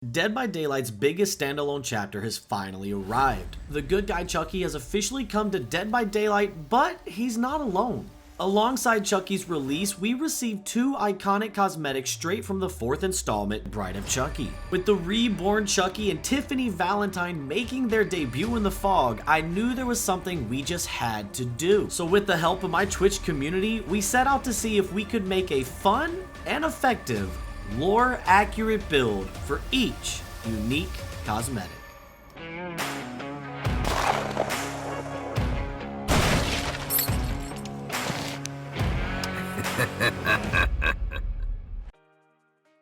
Dead by Daylight's biggest standalone chapter has finally arrived. The good guy Chucky has officially come to Dead by Daylight, but he's not alone. Alongside Chucky's release, we received two iconic cosmetics straight from the 4th installment, Bride of Chucky. With the Reborn Chucky and Tiffany Valentine making their debut in the fog, I knew there was something we just had to do. So with the help of my Twitch community, we set out to see if we could make a fun and effective, lore-accurate build for each unique cosmetic.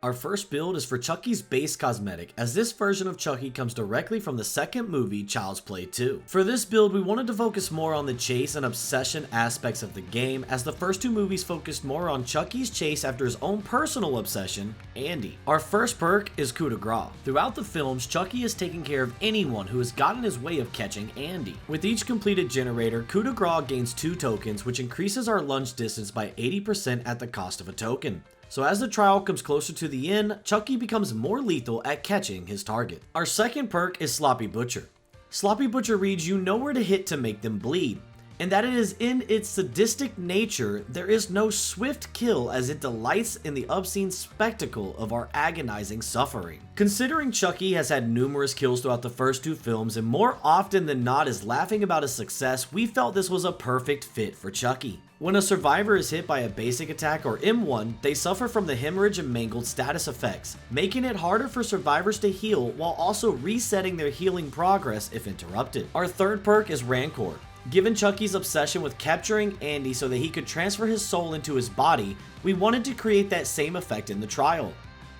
Our first build is for Chucky's base cosmetic, as this version of Chucky comes directly from the second movie, Child's Play 2. For this build, we wanted to focus more on the chase and obsession aspects of the game, as the first two movies focused more on Chucky's chase after his own personal obsession, Andy. Our first perk is coup de grace. Throughout the films, Chucky is taking care of anyone who has gotten in his way of catching Andy. With each completed generator, coup de grace gains 2 tokens, which increases our lunge distance by 80% at the cost of a token. So as the trial comes closer to the end, Chucky becomes more lethal at catching his target. Our second perk is Sloppy Butcher. Sloppy Butcher reads you know where to hit to make them bleed, and that it is in its sadistic nature, there is no swift kill as it delights in the obscene spectacle of our agonizing suffering. Considering Chucky has had numerous kills throughout the first 2 films and more often than not is laughing about his success, we felt this was a perfect fit for Chucky. When a survivor is hit by a basic attack or M1, they suffer from the hemorrhage and mangled status effects, making it harder for survivors to heal while also resetting their healing progress if interrupted. Our third perk is Rancor. Given Chucky's obsession with capturing Andy so that he could transfer his soul into his body, we wanted to create that same effect in the trial.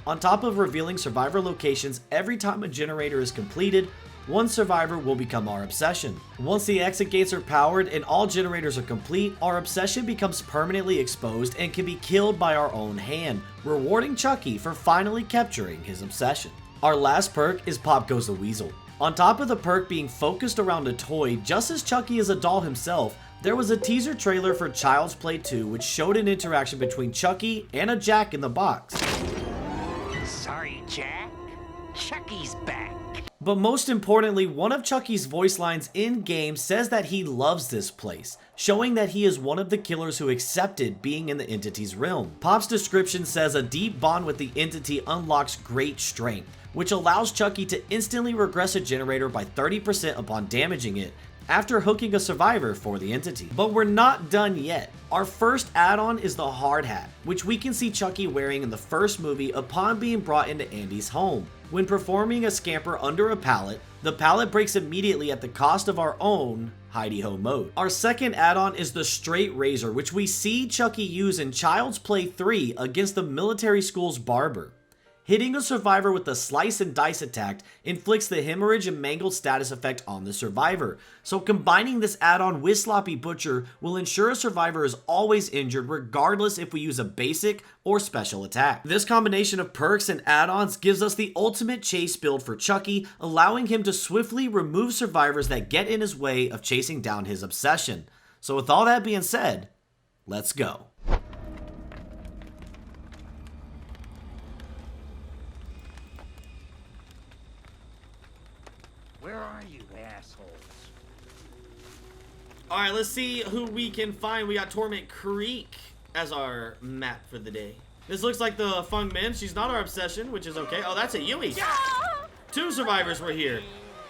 On top of revealing survivor locations every time a generator is completed, one survivor will become our obsession. Once the exit gates are powered and all generators are complete, our obsession becomes permanently exposed and can be killed by our own hand, rewarding Chucky for finally capturing his obsession. Our last perk is Pop Goes the Weasel. On top of the perk being focused around a toy, just as Chucky is a doll himself, there was a teaser trailer for Child's Play 2 which showed an interaction between Chucky and a Jack in the Box. Sorry, Jack. Chucky's back. But most importantly, one of Chucky's voice lines in-game says that he loves this place, showing that he is one of the killers who accepted being in the entity's realm. Pop's description says a deep bond with the entity unlocks great strength, which allows Chucky to instantly regress a generator by 30% upon damaging it, after hooking a survivor for the entity. But we're not done yet. Our first add-on is the hard hat, which we can see Chucky wearing in the first movie upon being brought into Andy's home. When performing a scamper under a pallet, the pallet breaks immediately at the cost of our own hidey-ho mode. Our second add-on is the straight razor, which we see Chucky use in Child's Play 3 against the military school's barber. Hitting a survivor with a slice and dice attack inflicts the hemorrhage and mangled status effect on the survivor. So combining this add-on with Sloppy Butcher will ensure a survivor is always injured regardless if we use a basic or special attack. This combination of perks and add-ons gives us the ultimate chase build for Chucky, allowing him to swiftly remove survivors that get in his way of chasing down his obsession. So with all that being said, let's go. Where are you, assholes? Alright, let's see who we can find. We got Torment Creek as our map for the day. This looks like the Fung Min. She's not our obsession, which is okay. Oh, that's a Yui. 2 survivors were here.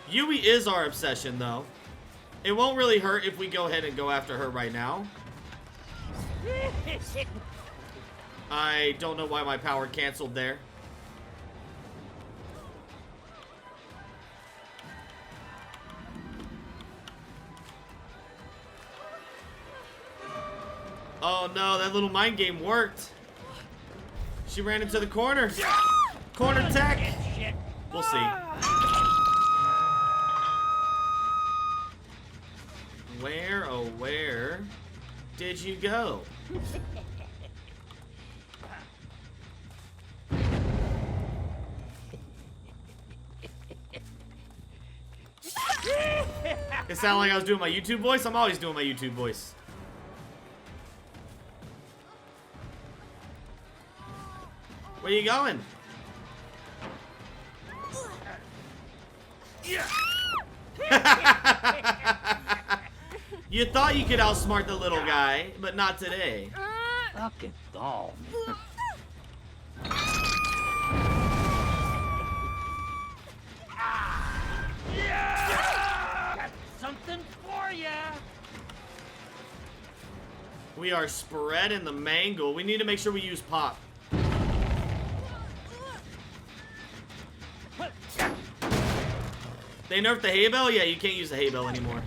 Yui is our obsession, though. It won't really hurt if we go ahead and go after her right now. I don't know why my power canceled there. Oh no, that little mind game worked. She ran into the corner. Corner tech. We'll see. Where, oh where did you go? It sounded like I was doing my YouTube voice. I'm always doing my YouTube voice. Where you going? You thought you could outsmart the little guy, but not today. Fucking doll. Got something for ya. We are spreading the mangle. We need to make sure we use pop. They nerfed the hay bell? Yeah, you can't use the hay bell anymore.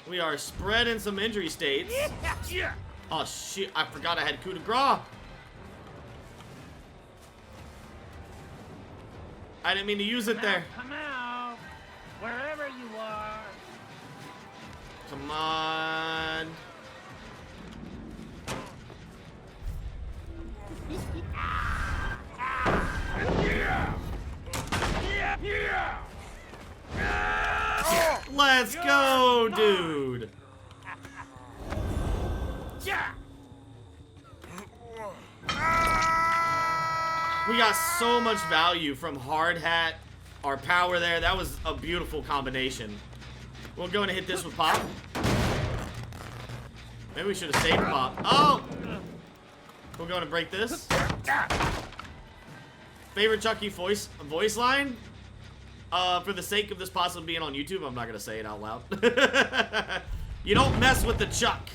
We are spreading some injury states. Oh shit, I forgot I had coup de grace. I didn't mean to use it there. Come out, wherever you are. Come on. Let's go, dude. We got so much value from hard hat, our power there. That was a beautiful combination. We'll go and hit this with pop. Maybe we should have saved pop. Oh! We're going to break this. Favorite Chucky voice line? For the sake of this possibly being on YouTube, I'm not going to say it out loud. You don't mess with the Chuck.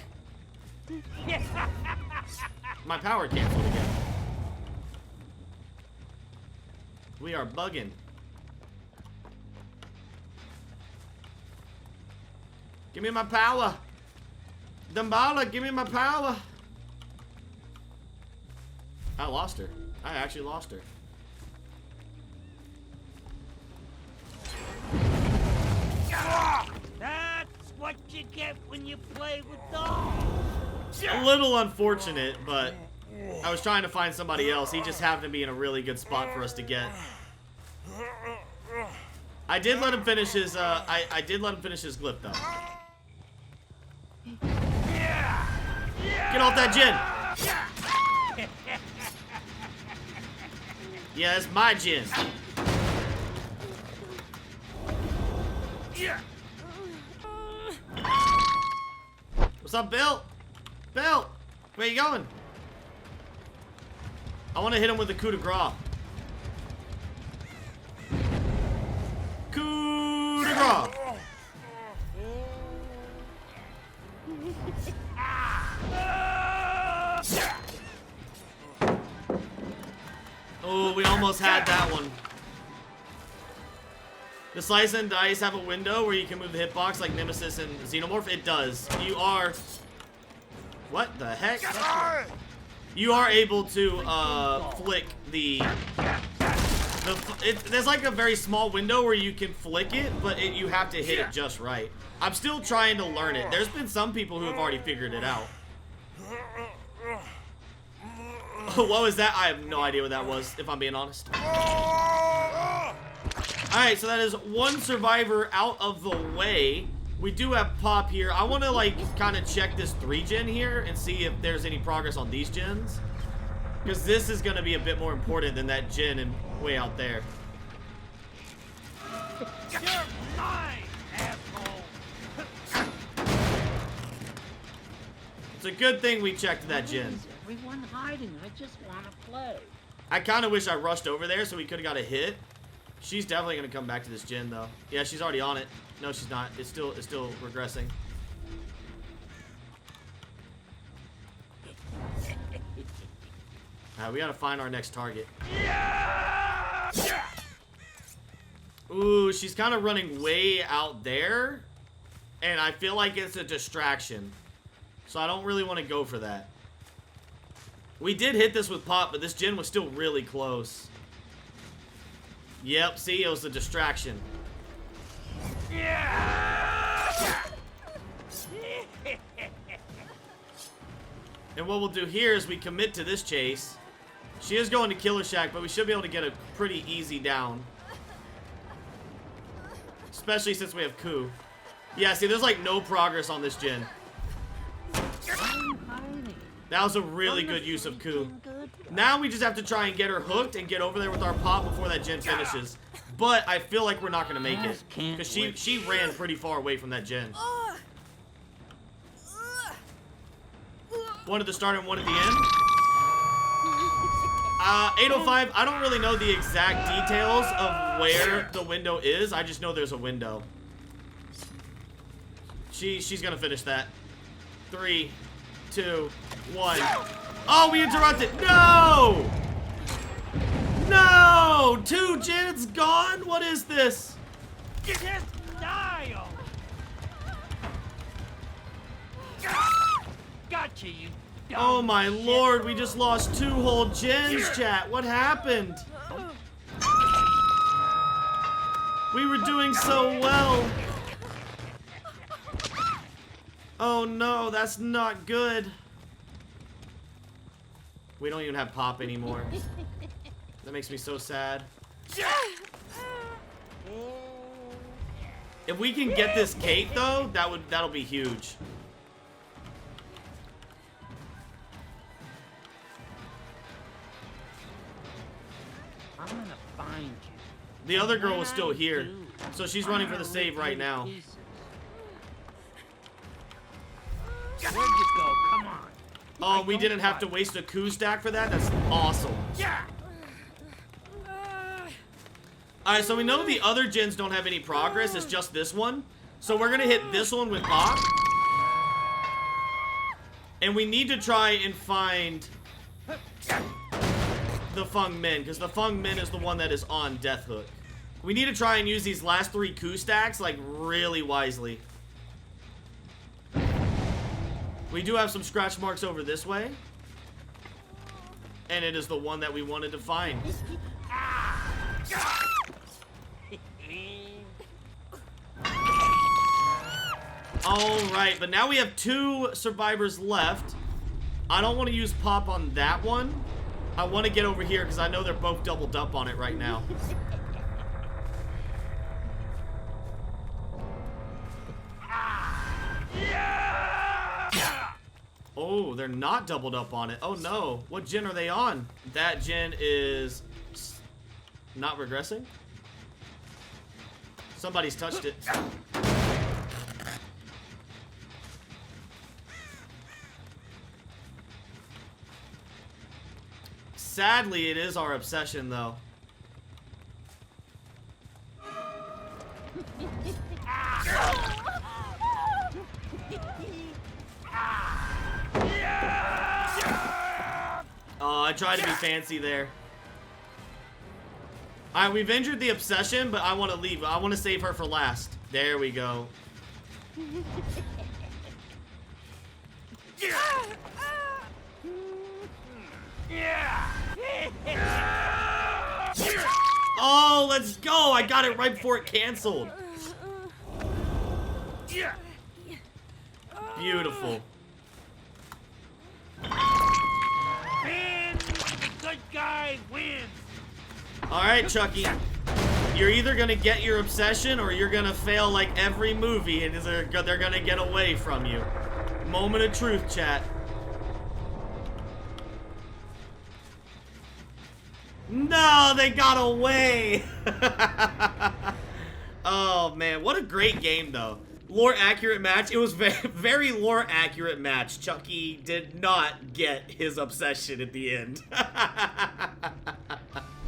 My power canceled again. We are bugging. Give me my power. Dumbala, give me my power. I lost her. I actually lost her. That's what you get when you play with dolls. A little unfortunate, but I was trying to find somebody else. He just happened to be in a really good spot for us to get. I did let him finish his I did let him finish his glyph though. Get off that gin. Yeah, it's my gin. What's up, Bill? Bill, where you going? I want to hit him with a coup de grace. Coup de grace. Oh, we almost had that one. The Slice and Dice have a window where you can move the hitbox like Nemesis and Xenomorph? It does. You are... What the heck? You are able to flick the there's like a very small window where you can flick it, but you have to hit it just right. I'm still trying to learn it. There's been some people who have already figured it out. What was that? I have no idea what that was, if I'm being honest. Alright, so that is one survivor out of the way. We do have Pop here. I want to, like, kind of check this 3-gen here and see if there's any progress on these gens. Because this is going to be a bit more important than that gen and way out there. You're mine, asshole. It's a good thing we checked that gen. Everyone hiding. I just want to play. I kind of wish I rushed over there so we could have got a hit. She's definitely going to come back to this gen, though. Yeah, she's already on it. No, she's not. It's still regressing. Alright, we got to find our next target. Ooh, she's kind of running way out there. And I feel like it's a distraction. So I don't really want to go for that. We did hit this with Pop, but this gen was still really close. Yep, see, it was a distraction. And what we'll do here is we commit to this chase. She is going to Killer Shack, but we should be able to get a pretty easy down. Especially since we have Coup. Yeah, see, there's like no progress on this gen. That was a really good use of Ku. Now we just have to try and get her hooked and get over there with our pop before that gen finishes. But I feel like we're not going to make it. Because she ran pretty far away from that gen. One at the start and one at the end. 805, I don't really know the exact details of where the window is. I just know there's a window. She's going to finish that. 3, 2, 1. Oh, we interrupted. No! No! 2 gens gone? What is this? Just die! Gotcha, you dumb Oh my shit. lord, we just lost 2 whole gens, chat. What happened? We were doing so well. Oh no, that's not good. We don't even have pop anymore. That makes me so sad. If we can get this cake though, that'll be huge. I'm gonna find you. The other girl was still here, so she's running for the save right now. Where'd you go? Come on. Oh, we didn't have to waste a coup stack for that? That's awesome. Yeah. Alright, so we know the other gens don't have any progress, it's just this one. So we're gonna hit this one with pop. And we need to try and find the Feng Min, because the Feng Min is the one that is on Death Hook. We need to try and use these last 3 coup stacks, like, really wisely. We do have some scratch marks over this way. And it is the one that we wanted to find. Alright, but now we have 2 survivors left. I don't want to use pop on that one. I want to get over here because I know they're both doubled up on it right now. Oh, they're not doubled up on it. Oh no. What gen are they on? That gen is not regressing. Somebody's touched it. Sadly, it is our obsession, though. Oh, I tried to be fancy there. Alright, we've injured the obsession, but I want to leave. I want to save her for last. There we go. Oh, let's go! I got it right before it canceled. Beautiful. Man, the good guy wins. Alright, Chucky. You're either gonna get your obsession or you're gonna fail like every movie and they're gonna get away from you. Moment of truth, chat. No, they got away! Oh, man. What a great game, though. Lore accurate match. It was very lore accurate match. Chucky did not get his obsession at the end.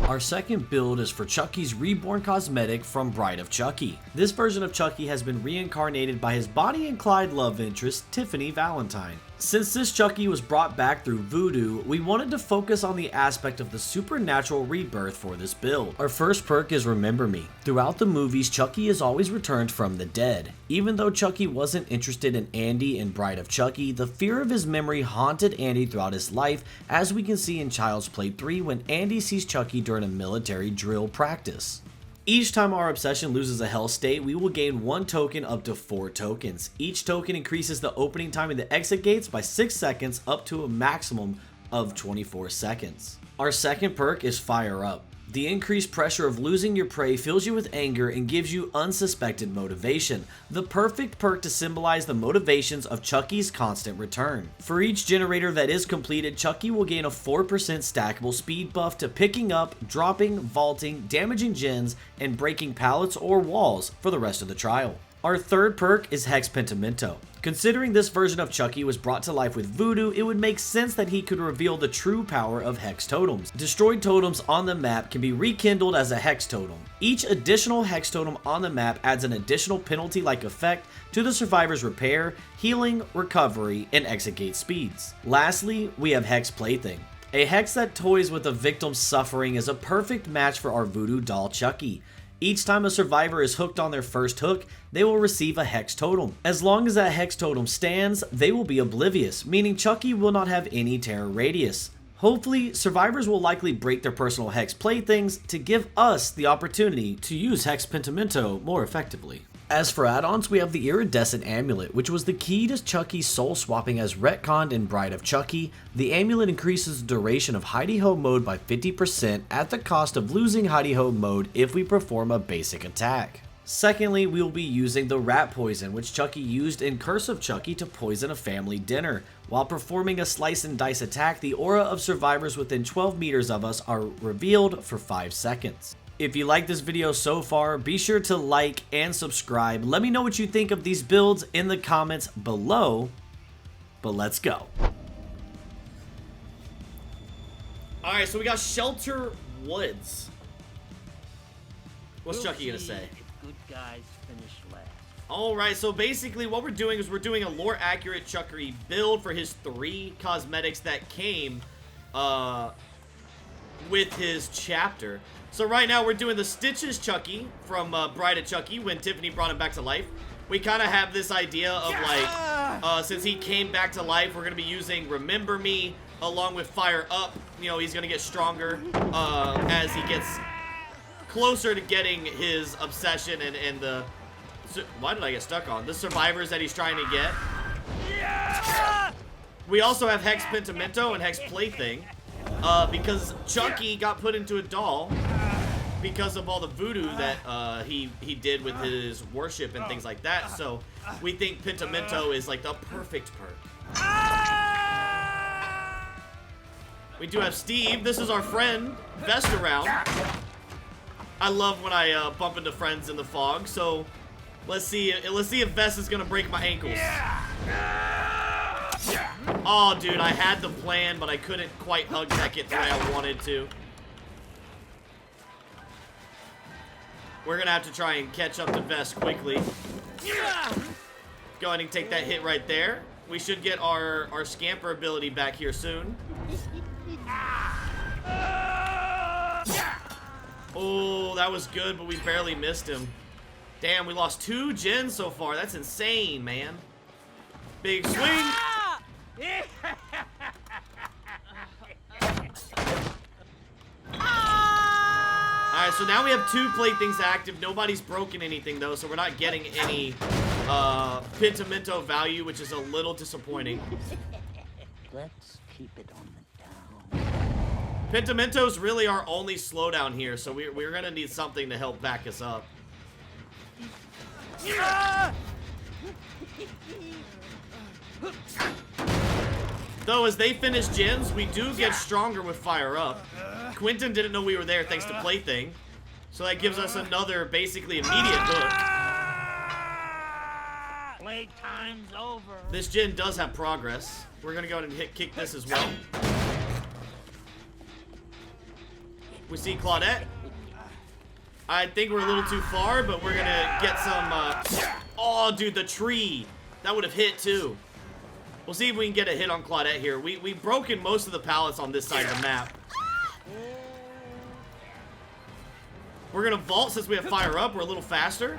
Our second build is for Chucky's Reborn cosmetic from Bride of Chucky. This version of Chucky has been reincarnated by his Bonnie and Clyde love interest, Tiffany Valentine. Since this Chucky was brought back through voodoo, we wanted to focus on the aspect of the supernatural rebirth for this build. Our first perk is Remember Me. Throughout the movies, Chucky is always returned from the dead. Even though Chucky wasn't interested in Andy in Bride of Chucky, the fear of his memory haunted Andy throughout his life, as we can see in Child's Play 3 when Andy sees Chucky during a military drill practice. Each time our obsession loses a health state, we will gain 1 token up to 4 tokens. Each token increases the opening time of the exit gates by 6 seconds up to a maximum of 24 seconds. Our second perk is Fire Up. The increased pressure of losing your prey fills you with anger and gives you unsuspected motivation, the perfect perk to symbolize the motivations of Chucky's constant return. For each generator that is completed, Chucky will gain a 4% stackable speed buff to picking up, dropping, vaulting, damaging gens, and breaking pallets or walls for the rest of the trial. Our third perk is Hex Pentimento. Considering this version of Chucky was brought to life with Voodoo, it would make sense that he could reveal the true power of Hex Totems. Destroyed totems on the map can be rekindled as a Hex Totem. Each additional Hex Totem on the map adds an additional penalty-like effect to the survivor's repair, healing, recovery, and exit gate speeds. Lastly, we have Hex Plaything. A hex that toys with a victim's suffering is a perfect match for our voodoo doll Chucky. Each time a survivor is hooked on their first hook, they will receive a Hex Totem. As long as that Hex Totem stands, they will be oblivious, meaning Chucky will not have any terror radius. Hopefully, survivors will likely break their personal Hex playthings to give us the opportunity to use Hex Pentimento more effectively. As for add-ons, we have the Iridescent Amulet, which was the key to Chucky's soul swapping as retconned in Bride of Chucky. The amulet increases the duration of Hidey Ho mode by 50% at the cost of losing Hidey Ho mode if we perform a basic attack. Secondly, we will be using the rat poison, which Chucky used in Curse of Chucky to poison a family dinner. While performing a slice and dice attack, the aura of survivors within 12 meters of us are revealed for 5 seconds. If you like this video so far, be sure to like and subscribe. Let me know what you think of these builds in the comments below, but let's go. Alright, so we got Shelter Woods. What's Chucky gonna say? Good guys finish last. Alright, so basically what we're doing is we're doing a lore accurate Chucky build for his 3 cosmetics that came with his chapter. So right now we're doing the Stitches Chucky from Bride of Chucky when Tiffany brought him back to life. We kind of have this idea of like, since he came back to life, we're going to be using Remember Me along with Fire Up. You know, he's going to get stronger as he gets closer to getting his obsession and the... Why did I get stuck on? The survivors that he's trying to get. We also have Hex Pentimento and Hex Plaything. Because Chucky got put into a doll because of all the voodoo that he did with his worship and things like that. So we think Pentimento is like the perfect perk. We do have Steve. This is our friend Vest around. I love when I bump into friends in the fog. So let's see if Vest is gonna break my ankles. Oh, dude, I had the plan, but I couldn't quite hug tech it the way I wanted to. We're gonna have to try and catch up to Vest quickly. Go ahead and take that hit right there. We should get our scamper ability back here soon. Oh, that was good, but we barely missed him. Damn, we lost 2 gens so far. That's insane, man. Big swing. Alright, so now we have 2 playthings active. Nobody's broken anything though, so we're not getting any Pentimento value, which is a little disappointing. Let's keep it on the down. Pentimento's really our only slowdown here, so we're gonna need something to help back us up. Though, as they finish gens, we do get stronger with Fire Up. Quentin didn't know we were there thanks to Plaything. So that gives us another, basically, immediate hook. Playtime's over. This gen does have progress. We're going to go ahead and kick this as well. We see Claudette. I think we're a little too far, but we're going to get some... Oh, dude, the tree. That would have hit, too. We'll see if we can get a hit on Claudette here. We've broken most of the pallets on this side of the map. We're going to vault since we have Fire Up. We're a little faster.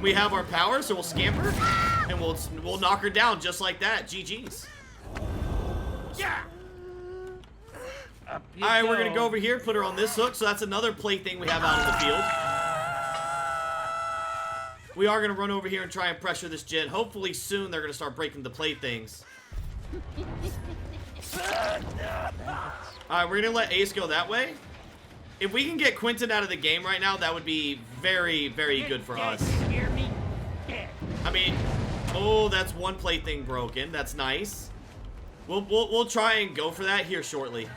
We have our power, so we'll scamper. And we'll knock her down just like that. GG's. Alright, we're going to go over here, put her on this hook. So that's another plaything we have out in the field. We are going to run over here and try and pressure this gen. Hopefully soon they're going to start breaking the playthings. Alright, we're gonna let Ace go that way. If we can get Quentin out of the game right now, that would be very, very good for us. Hear me? Dead. I mean, oh, that's one plaything broken. That's nice. We'll try and go for that here shortly.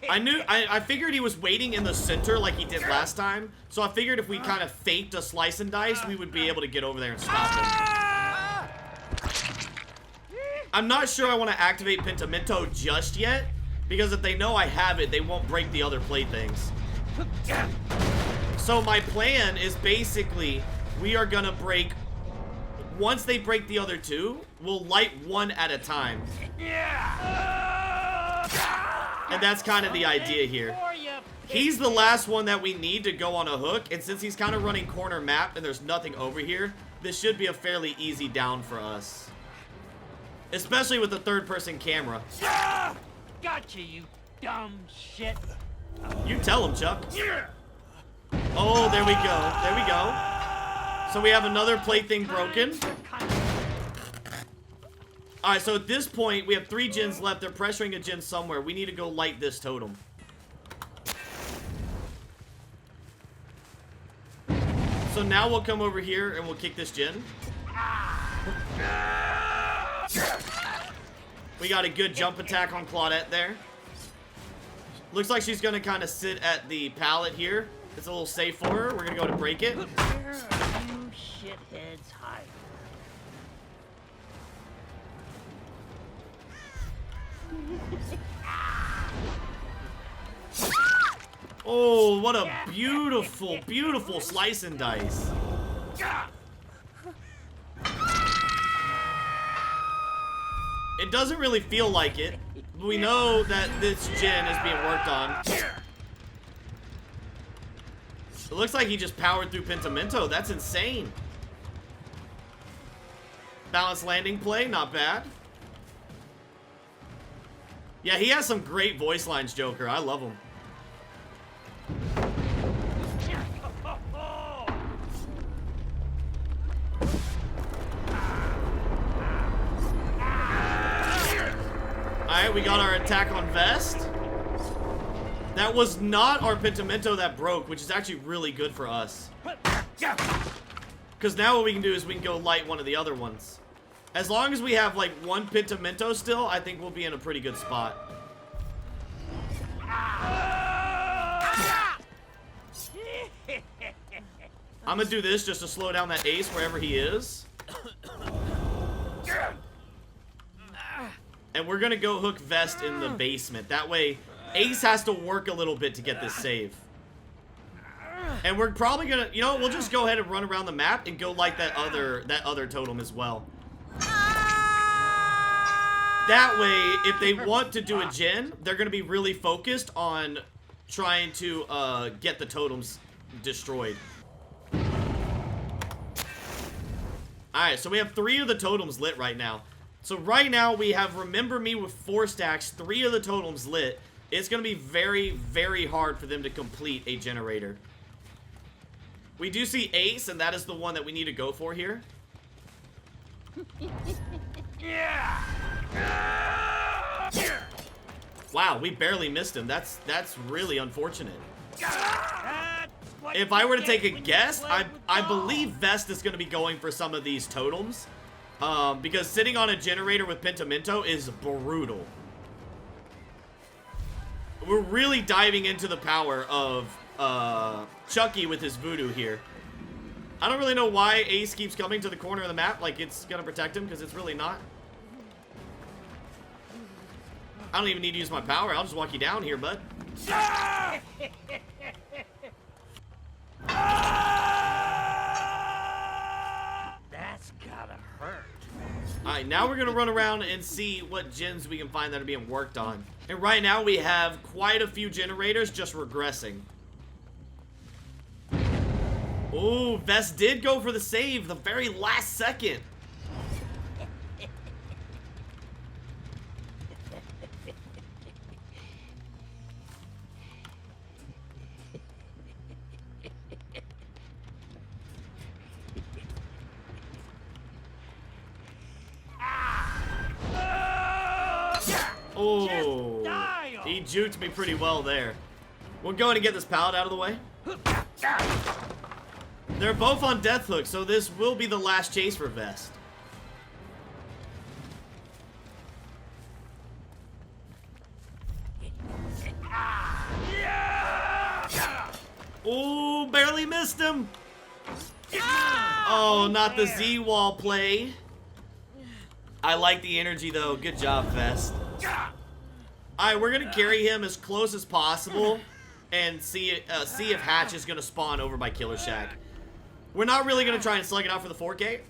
I figured he was waiting in the center like he did last time. So I figured if we kind of faked a slice and dice, we would be able to get over there and stop him. I'm not sure I want to activate Pentimento just yet, because if they know I have it, they won't break the other playthings. So my plan is basically, we are gonna break, once they break the other two, we'll light one at a time. And that's kind of the idea here. He's the last one that we need to go on a hook, and since he's kind of running corner map and there's nothing over here, this should be a fairly easy down for us. Especially with the third-person camera. Gotcha, you dumb shit. You tell him, Chuck. Oh, there we go. There we go. So we have another plaything broken. Alright, so at this point, we have 3 gens left. They're pressuring a gen somewhere. We need to go light this totem. So now we'll come over here and we'll kick this gen. We got a good jump attack on Claudette there. Looks like she's gonna kind of sit at the pallet here. It's a little safe for her. We're gonna go to break it. Where are you shitheads hiding? Oh, what a beautiful, beautiful slice and dice. It doesn't really feel like it. We know that this gen is being worked on. It looks like he just powered through Pentimento. That's insane. Balanced landing play, not bad. Yeah, he has some great voice lines, Joker. I love him. Alright, we got our attack on Vest. That was not our Pentimento that broke, which is actually really good for us. Because now what we can do is we can go light one of the other ones. As long as we have like one Pentimento still, I think we'll be in a pretty good spot. I'm gonna do this just to slow down that Ace wherever he is. And we're gonna go hook Vest in the basement. That way, Ace has to work a little bit to get this save. And we're probably gonna, you know, we'll just go ahead and run around the map and go like that other totem as well. That way, if they want to do a gen, they're gonna be really focused on trying to get the totems destroyed. Alright, so we have 3 of the totems lit right now. So right now, we have Remember Me with 4 stacks, 3 of the totems lit. It's going to be very, very hard for them to complete a generator. We do see Ace, and that is the one that we need to go for here. Wow, we barely missed him. That's really unfortunate. If I were to take a guess, I believe Vest is going to be going for some of these totems. Because sitting on a generator with Pentimento is brutal. We're really diving into the power of Chucky with his voodoo here. I don't really know why Ace keeps coming to the corner of the map like it's gonna protect him, because it's really not. I don't even need to use my power. I'll just walk you down here, bud. That's gotta hurt. Alright, now we're gonna run around and see what gens we can find that are being worked on. And right now we have quite a few generators just regressing. Oh, Vest did go for the save the very last second. he juked me pretty well there. We're going to get this pallet out of the way. They're both on death hook, so this will be the last chase for Vest. Oh, barely missed him. Oh, not the Z-wall play. I like the energy, though. Good job, Vest. Alright, we're gonna carry him as close as possible and see if Hatch is gonna spawn over by Killer Shack. We're not really gonna try and slug it out for the 4K.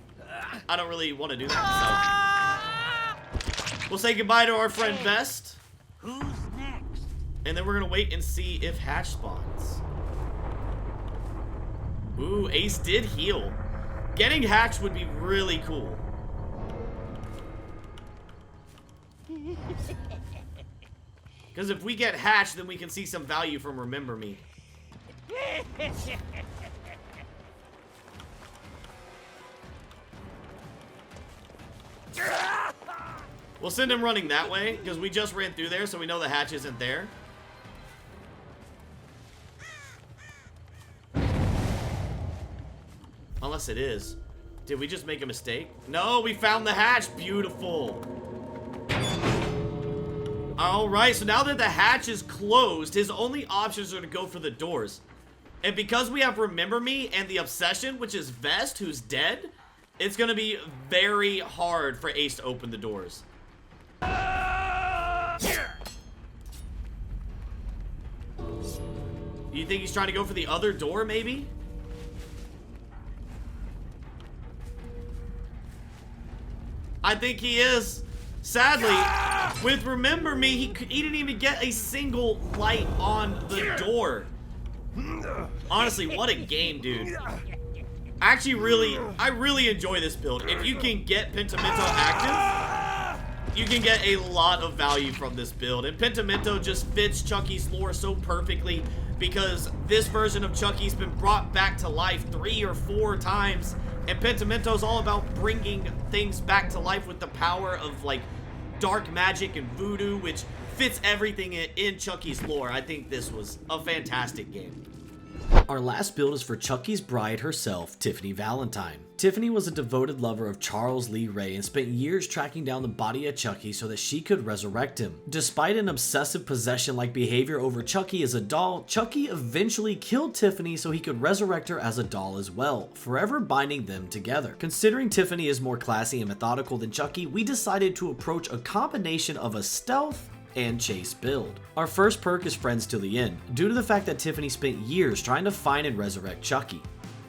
I don't really want to do that, so we'll say goodbye to our friend Vest. Who's next? And then we're gonna wait and see if Hatch spawns. Ooh, Ace did heal. Getting Hatch would be really cool. Because if we get Hatch, then we can see some value from Remember Me. We'll send him running that way, because we just ran through there, so we know the Hatch isn't there. Unless it is. Did we just make a mistake? No, we found the Hatch. Beautiful. Alright, so now that the hatch is closed, his only options are to go for the doors. And because we have Remember Me and the Obsession, which is Vest, who's dead, it's going to be very hard for Ace to open the doors. You think he's trying to go for the other door, maybe? I think he is. Sadly, with Remember Me, he didn't even get a single light on the door. Honestly, what a game, dude. Actually, I really enjoy this build. If you can get Pentimento active, you can get a lot of value from this build. And Pentimento just fits Chucky's lore so perfectly because this version of Chucky's been brought back to life 3 or 4 times. And Pentimento's all about bringing things back to life with the power of, like, dark magic and voodoo, which fits everything in Chucky's lore. I think this was a fantastic game. Our last build is for Chucky's bride herself, Tiffany Valentine. Tiffany was a devoted lover of Charles Lee Ray and spent years tracking down the body of Chucky so that she could resurrect him. Despite an obsessive possession-like behavior over Chucky as a doll, Chucky eventually killed Tiffany so he could resurrect her as a doll as well, forever binding them together. Considering Tiffany is more classy and methodical than Chucky, we decided to approach a combination of a stealth and chase build. Our first perk is Friends Till the End, due to the fact that Tiffany spent years trying to find and resurrect Chucky.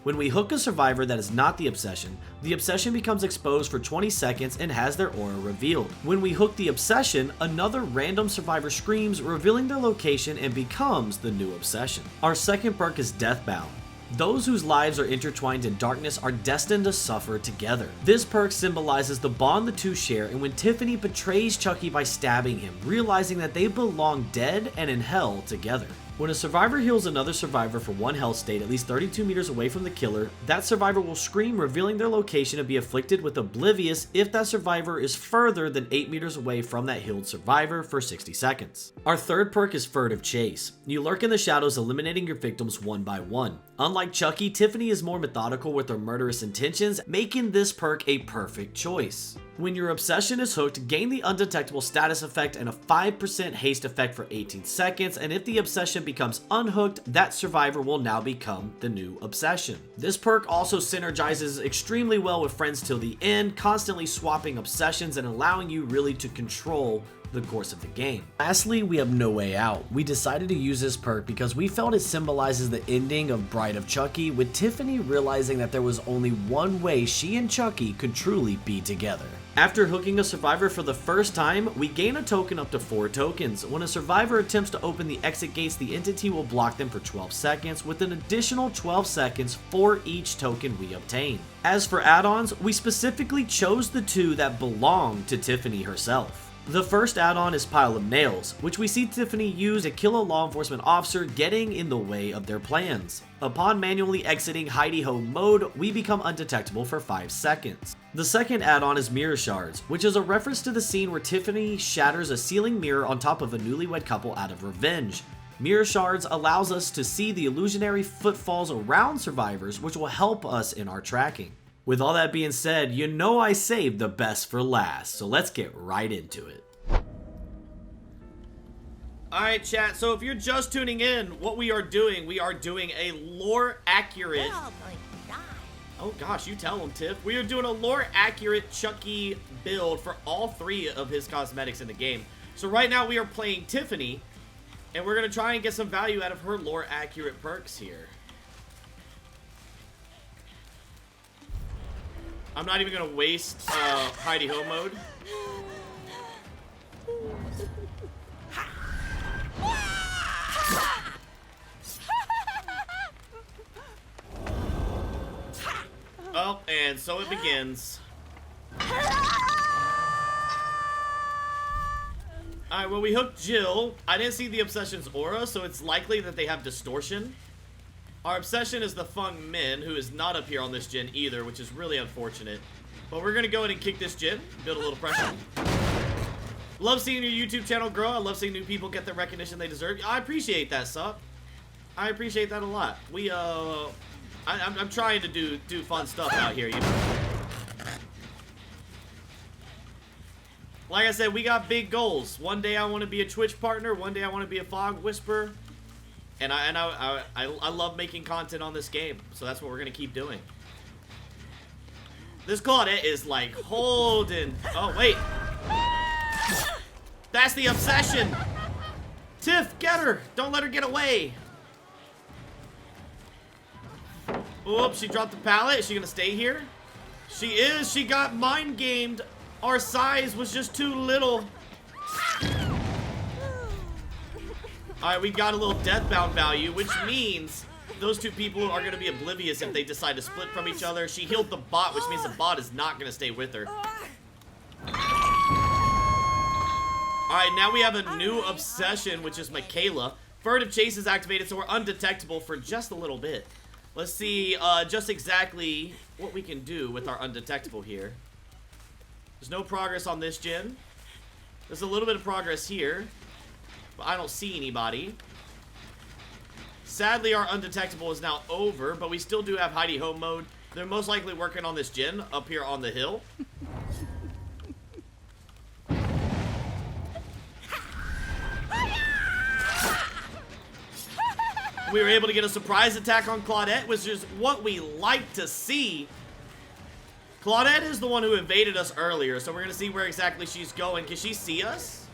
When we hook a survivor that is not the Obsession becomes exposed for 20 seconds and has their aura revealed. When we hook the Obsession, another random survivor screams, revealing their location and becomes the new Obsession. Our second perk is Deathbound. Those whose lives are intertwined in darkness are destined to suffer together. This perk symbolizes the bond the two share, and when Tiffany betrays Chucky by stabbing him, realizing that they belong dead and in hell together. When a survivor heals another survivor for 1 health state at least 32 meters away from the killer, that survivor will scream, revealing their location and be afflicted with Oblivious if that survivor is further than 8 meters away from that healed survivor for 60 seconds. Our third perk is Furtive Chase. You lurk in the shadows, eliminating your victims one by one. Unlike Chucky, Tiffany is more methodical with her murderous intentions, making this perk a perfect choice. When your Obsession is hooked, gain the Undetectable status effect and a 5% haste effect for 18 seconds, and if the Obsession becomes unhooked, that survivor will now become the new Obsession. This perk also synergizes extremely well with Friends Till the End, constantly swapping Obsessions and allowing you really to control the course of the game. Lastly, we have No Way Out. We decided to use this perk because we felt it symbolizes the ending of Bride of Chucky, with Tiffany realizing that there was only one way she and Chucky could truly be together. After hooking a survivor for the first time, we gain a token up to 4 tokens. When a survivor attempts to open the exit gates, the entity will block them for 12 seconds, with an additional 12 seconds for each token we obtain. As for add-ons, we specifically chose the 2 that belong to Tiffany herself. The first add-on is Pile of Nails, which we see Tiffany use to kill a law enforcement officer getting in the way of their plans. Upon manually exiting Hidey Ho mode, we become undetectable for 5 seconds. The second add-on is Mirror Shards, which is a reference to the scene where Tiffany shatters a ceiling mirror on top of a newlywed couple out of revenge. Mirror Shards allows us to see the illusionary footfalls around survivors, which will help us in our tracking. With all that being said, you know I saved the best for last, so let's get right into it. Alright chat, so if you're just tuning in, what we are doing a lore accurate... Oh gosh, you tell him, Tiff. We are doing a lore accurate Chucky build for all 3 of his cosmetics in the game. So right now we are playing Tiffany, and we're going to try and get some value out of her lore accurate perks here. I'm not even going to waste hidey ho mode. Oh, and so it begins. Alright, well, we hooked Jill. I didn't see the Obsession's aura, so it's likely that they have distortion. Our Obsession is the Fung Min, who is not up here on this gen either, which is really unfortunate. But we're gonna go ahead and kick this gen, build a little pressure. Love seeing your YouTube channel grow. I love seeing new people get the recognition they deserve. I appreciate that, Sup. I appreciate that a lot. We, I'm trying to do fun stuff out here, you know. Like I said, we got big goals. One day I want to be a Twitch partner. One day I want to be a Fog Whisperer. And I love making content on this game. So that's what we're going to keep doing. This Claudette is like holding... Oh, wait. That's the Obsession. Tiff, get her. Don't let her get away. Oops, she dropped the pallet. Is she going to stay here? She is. She got mind gamed. Our size was just too little. Alright, we got a little deathbound value, which means those 2 people are going to be oblivious if they decide to split from each other. She healed the bot, which means the bot is not going to stay with her. Alright, now we have a new Obsession, which is Michaela. Furtive Chase is activated, so we're undetectable for just a little bit. Let's see just exactly what we can do with our undetectable here. There's no progress on this gen. There's a little bit of progress here, but I don't see anybody. Sadly, our undetectable is now over, but we still do have hidey ho mode. They're most likely working on this gen up here on the hill. We were able to get a surprise attack on Claudette, which is what we like to see. Claudette is the one who invaded us earlier, so we're going to see where exactly she's going. Can she see us?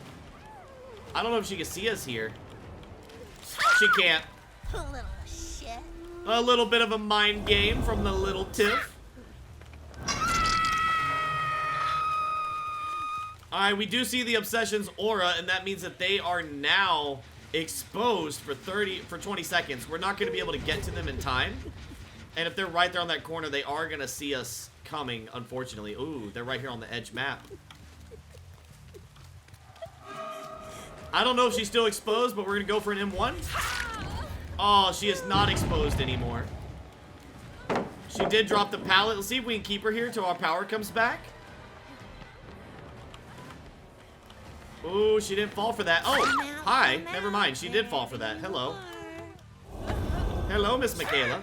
I don't know if she can see us here. She can't. Little shit. A little bit of a mind game from the little Tiff. Alright, we do see the Obsession's aura, and that means that they are now exposed for 20 seconds. We're not going to be able to get to them in time. And if they're right there on that corner, they are going to see us coming, unfortunately. Ooh, they're right here on the edge map. I don't know if she's still exposed, but we're going to go for an M1. Oh, she is not exposed anymore. She did drop the pallet. Let's see if we can keep her here till our power comes back. Ooh, she didn't fall for that. Oh, hi. Never mind. She did fall for that. Hello. Hello, Miss Michaela.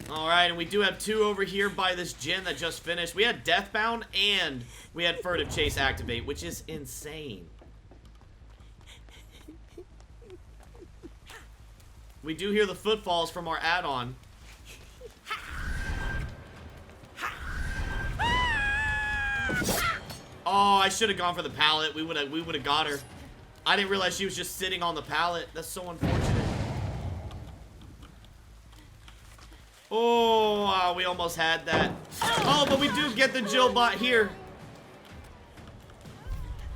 Alright, and we do have 2 over here by this gen that just finished. We had Deathbound and we had Furtive Chase activate, which is insane. We do hear the footfalls from our add-on. Oh, I should have gone for the pallet. We would have got her. I didn't realize she was just sitting on the pallet. That's so unfortunate. Oh, wow, we almost had that. Oh, but we do get the Jill bot here.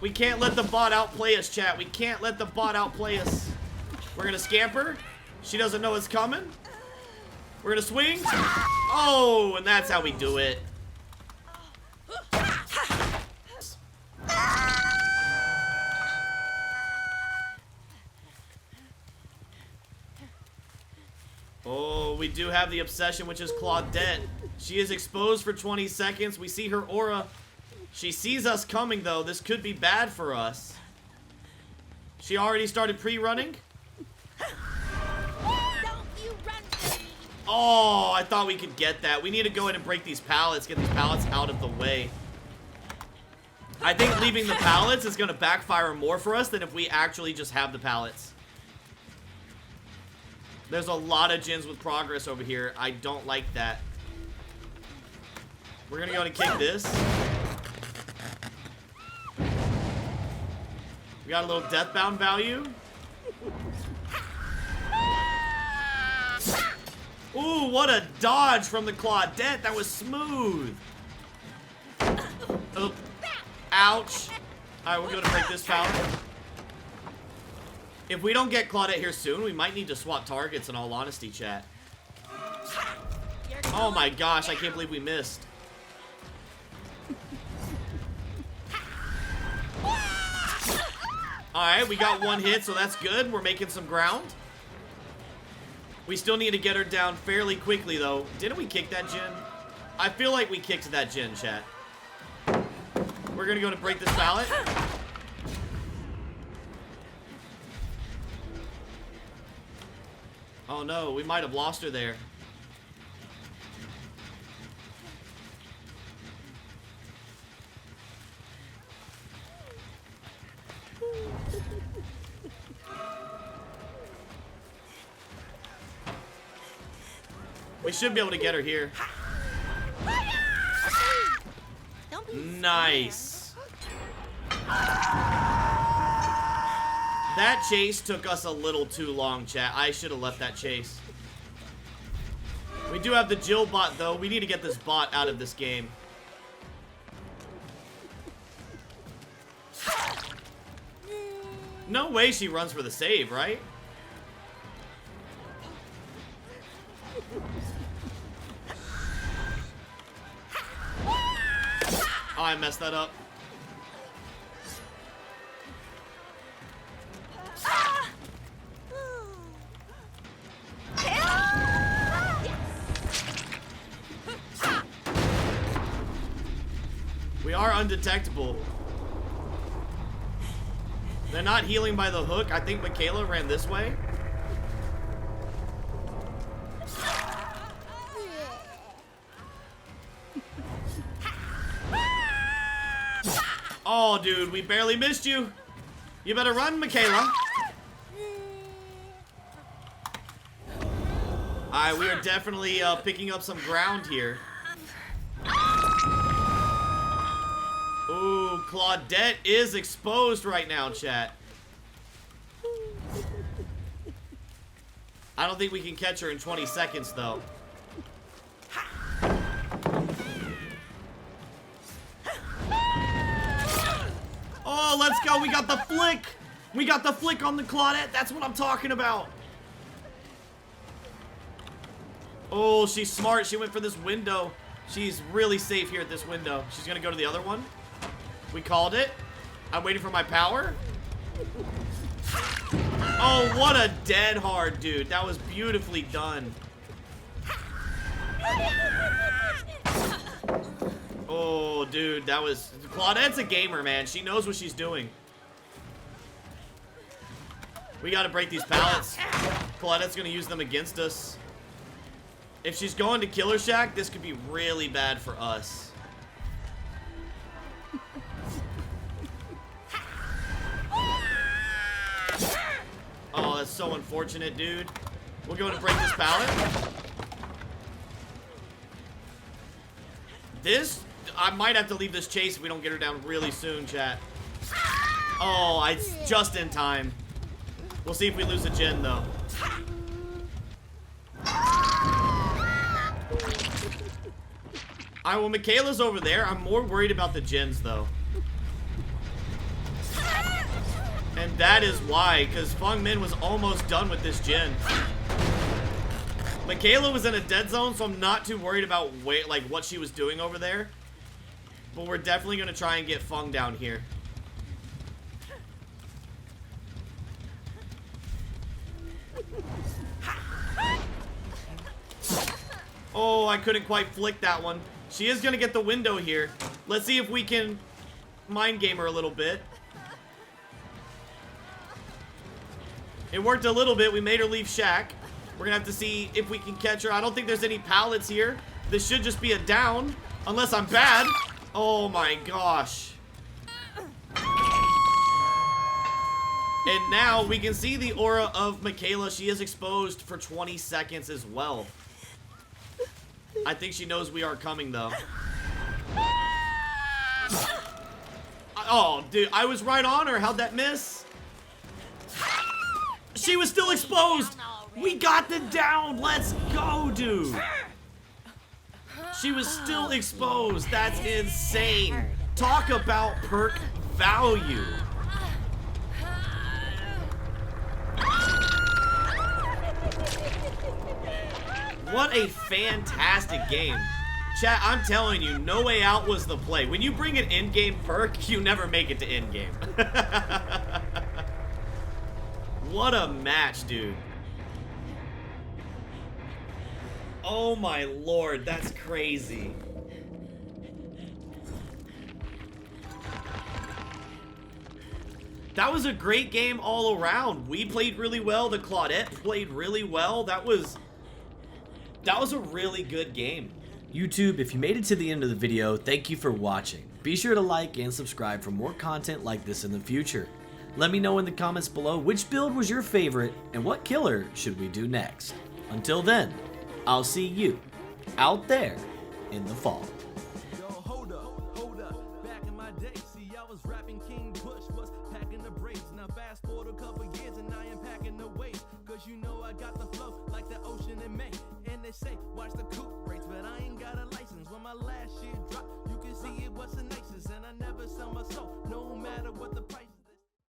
We can't let the bot outplay us, chat. We can't let the bot outplay us. We're gonna scamper. She doesn't know it's coming. We're gonna swing. Oh, and that's how we do it. Oh, we do have the obsession, which is Claudette. She is exposed for 20 seconds. We see her aura. She sees us coming, though. This could be bad for us. She already started pre-running. Oh, I thought we could get that. We need to go in and break these pallets, get these pallets out of the way. I think leaving the pallets is going to backfire more for us than if we actually just have the pallets. There's a lot of gens with progress over here. I don't like that. We're going to go and kick this. We got a little deathbound value. Ooh, what a dodge from the Claudette. That was smooth. Oh, ouch. All right, we're going to break this pallet. If we don't get Claudette here soon, we might need to swap targets, in all honesty, chat. Oh my gosh, I can't believe we missed. Alright, we got one hit, so that's good. We're making some ground. We still need to get her down fairly quickly, though. Didn't we kick that gen? I feel like we kicked that gen, chat. We're gonna go to break this pallet. Oh no, we might have lost her there. We should be able to get her here. Nice. That chase took us a little too long, chat. I should have left that chase. We do have the Jill bot, though. We need to get this bot out of this game. No way she runs for the save, right? Oh, I messed that up. We are undetectable. They're not healing by the hook. I think Michaela ran this way. Oh, dude, we barely missed you. You better run, Michaela. Alright, we are definitely picking up some ground here. Ooh, Claudette is exposed right now, chat. I don't think we can catch her in 20 seconds, though. Oh, let's go. We got the flick. We got the flick on the Claudette. That's what I'm talking about. Oh, she's smart. She went for this window. She's really safe here at this window. She's going to go to the other one. We called it. I'm waiting for my power. Oh, what a dead hard, dude. That was beautifully done. Oh, dude, that was... Claudette's a gamer, man. She knows what she's doing. We gotta break these pallets. Claudette's gonna use them against us. If she's going to Killer Shack, this could be really bad for us. Oh, that's so unfortunate, dude. We're going to break this pallet. This... I might have to leave this chase if we don't get her down really soon, chat. Oh, it's just in time. We'll see if we lose a gen, though. Alright, well, Michaela's over there. I'm more worried about the gens, though. And that is why, because Feng Min was almost done with this gen. Michaela was in a dead zone, so I'm not too worried about what she was doing over there. But we're definitely going to try and get Feng down here. Oh, I couldn't quite flick that one. She is going to get the window here. Let's see if we can mind game her a little bit. It worked a little bit. We made her leave shack. We're going to have to see if we can catch her. I don't think there's any pallets here. This should just be a down. Unless I'm bad. Oh my gosh. And now we can see the aura of Michaela. She is exposed for 20 seconds as well. I think she knows we are coming though. Oh, dude, I was right on her. How'd that miss? She was still exposed. We got the down. Let's go, dude. She was still exposed. That's insane. Talk about perk value. What a fantastic game. Chat, I'm telling you, No Way Out was the play. When you bring an in-game perk, you never make it to in-game. What a match, dude. Oh my lord, that's crazy. That was a great game all around. We played really well. The Claudette played really well. That was a really good game. YouTube, if you made it to the end of the video, thank you for watching. Be sure to like and subscribe for more content like this in the future. Let me know in the comments below which build was your favorite and what killer should we do next. Until then, I'll see you out there in the fall.